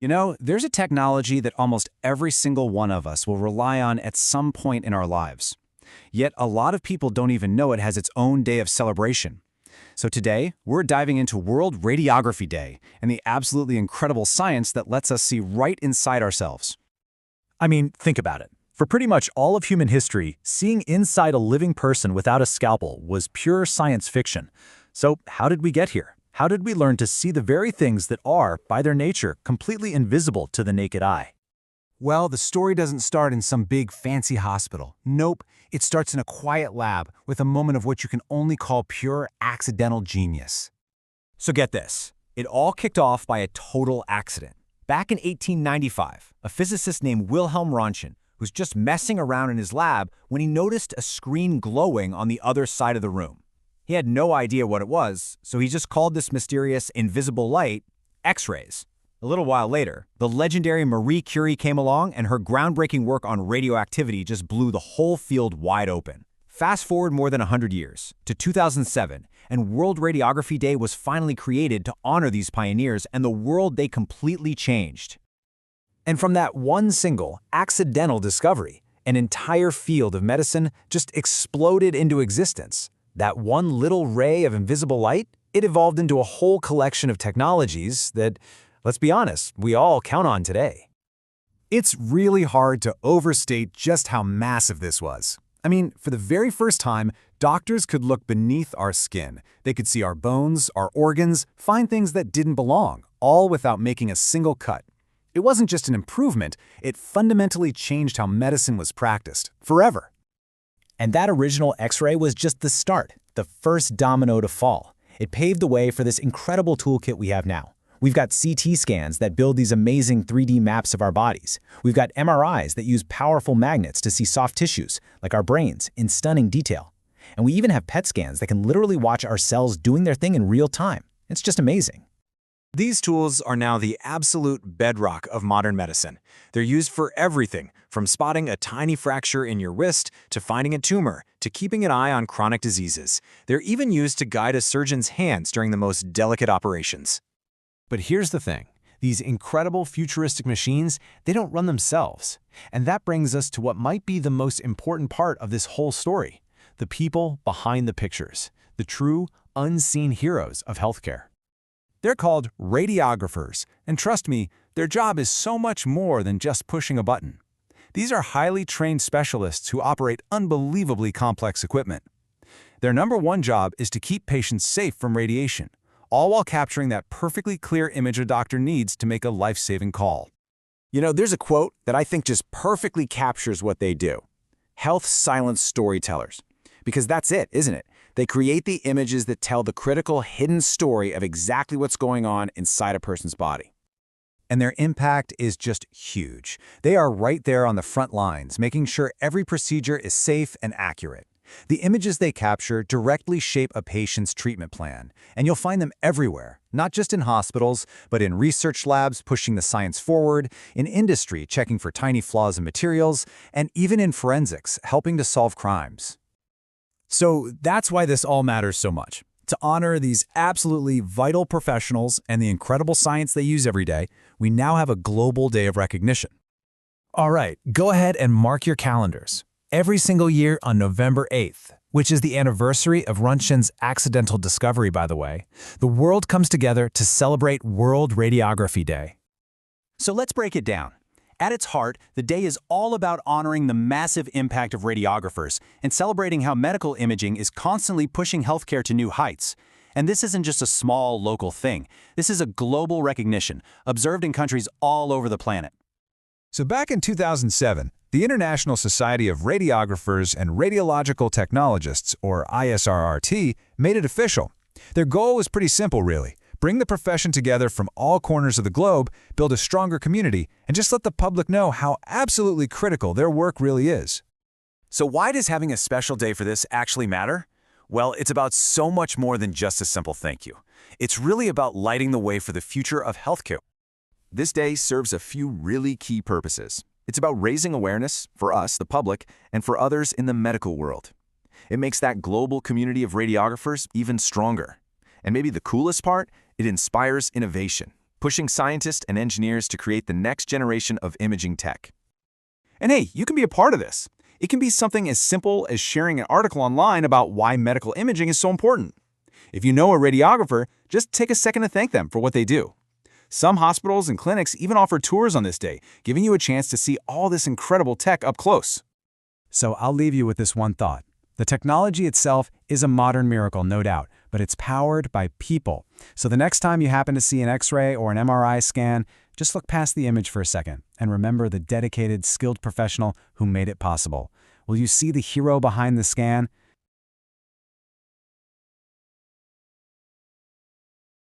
You know, there's a technology that almost every single one of us will rely on at some point in our lives. Yet a lot of people don't even know it has its own day of celebration. So today, we're diving into World Radiography Day and the absolutely incredible science that lets us see right inside ourselves. I mean, think about it. For pretty much all of human history, seeing inside a living person without a scalpel was pure science fiction. So how did we get here? How did we learn to see the very things that are, by their nature, completely invisible to the naked eye? Well, the story doesn't start in some big fancy hospital. Nope, it starts in a quiet lab with a moment of what you can only call pure accidental genius. So get this, it all kicked off by a total accident. Back in 1895, a physicist named Wilhelm Röntgen was just messing around in his lab when he noticed a screen glowing on the other side of the room. He had no idea what it was, so he just called this mysterious invisible light X-rays. A little while later, the legendary Marie Curie came along and her groundbreaking work on radioactivity just blew the whole field wide open. Fast forward more than 100 years, to 2007, and World Radiography Day was finally created to honor these pioneers and the world they completely changed. And from that one single, accidental discovery, an entire field of medicine just exploded into existence. That one little ray of invisible light, it evolved into a whole collection of technologies that, let's be honest, we all count on today. It's really hard to overstate just how massive this was. I mean, for the very first time, doctors could look beneath our skin. They could see our bones, our organs, find things that didn't belong, all without making a single cut. It wasn't just an improvement, it fundamentally changed how medicine was practiced, forever. And that original X-ray was just the start, the first domino to fall. It paved the way for this incredible toolkit we have now. We've got CT scans that build these amazing 3D maps of our bodies. We've got MRIs that use powerful magnets to see soft tissues, like our brains, in stunning detail. And we even have PET scans that can literally watch our cells doing their thing in real time. It's just amazing. These tools are now the absolute bedrock of modern medicine. They're used for everything, from spotting a tiny fracture in your wrist to finding a tumor to keeping an eye on chronic diseases. They're even used to guide a surgeon's hands during the most delicate operations. But here's the thing. These incredible futuristic machines, they don't run themselves. And that brings us to what might be the most important part of this whole story. The people behind the pictures. The true, unseen heroes of healthcare. They're called radiographers, and trust me, their job is so much more than just pushing a button. These are highly trained specialists who operate unbelievably complex equipment. Their number one job is to keep patients safe from radiation, all while capturing that perfectly clear image a doctor needs to make a life-saving call. You know, there's a quote that I think just perfectly captures what they do. Health silent storytellers. Because that's it, isn't it? They create the images that tell the critical hidden story of exactly what's going on inside a person's body. And their impact is just huge. They are right there on the front lines, making sure every procedure is safe and accurate. The images they capture directly shape a patient's treatment plan, and you'll find them everywhere, not just in hospitals, but in research labs pushing the science forward, in industry checking for tiny flaws in materials, and even in forensics helping to solve crimes. So that's why this all matters so much. To honor these absolutely vital professionals and the incredible science they use every day, we now have a global day of recognition. All right, go ahead and mark your calendars. Every single year on November 8th, which is the anniversary of Röntgen's accidental discovery, by the way, the world comes together to celebrate World Radiography Day. So let's break it down. At its heart, the day is all about honoring the massive impact of radiographers and celebrating how medical imaging is constantly pushing healthcare to new heights. And this isn't just a small local thing. This is a global recognition, observed in countries all over the planet. So back in 2007, the International Society of Radiographers and Radiological Technologists, or ISRRT, made it official. Their goal was pretty simple, really. Bring the profession together from all corners of the globe, build a stronger community, and just let the public know how absolutely critical their work really is. So why does having a special day for this actually matter? Well, it's about so much more than just a simple thank you. It's really about lighting the way for the future of healthcare. This day serves a few really key purposes. It's about raising awareness for us, the public, and for others in the medical world. It makes that global community of radiographers even stronger. And maybe the coolest part, it inspires innovation. pushing scientists and engineers to create the next generation of imaging tech. And hey, you can be a part of this. It can be something as simple as sharing an article online about why medical imaging is so important. If you know a radiographer, just take a second to thank them for what they do. Some hospitals and clinics even offer tours on this day, giving you a chance to see all this incredible tech up close. So I'll leave you with this one thought. The technology itself is a modern miracle, no doubt, but it's powered by people. So the next time you happen to see an X-ray or an MRI scan, just look past the image for a second and remember the dedicated, skilled professional who made it possible. Will you see the hero behind the scan?